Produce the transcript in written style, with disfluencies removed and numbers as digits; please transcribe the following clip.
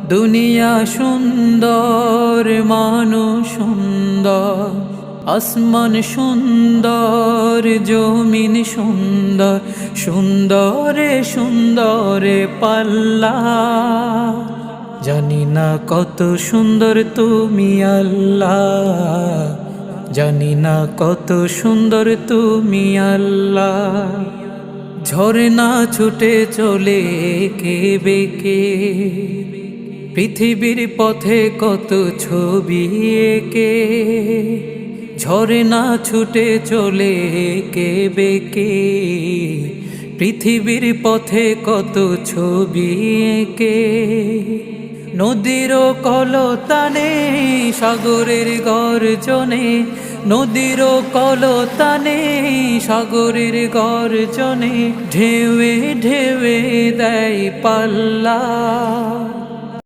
দুনিয়া সুন্দর, মানুষ সুন্দর, আসমান সুন্দর, জমিন সুন্দর, সুন্দরে সুন্দরে পাল্লা। জানি না কত সুন্দর তুমি আল্লাহ, জানি না কত সুন্দর তুমি আল্লাহ। ঝরনা ছুটে চলে কে বেকে, পৃথিবীর পথে কত ছবি এঁকে। ঝরনা ছুটে চলে কে বেকে, পৃথিবীর পথে কত ছবি এঁকে। নদীর কলতানে সাগরের গর্জনে, নদীর কলতানে সাগরের গর্জনে, ঢেউয়ে ঢেউয়ে দেয় পাল্লা।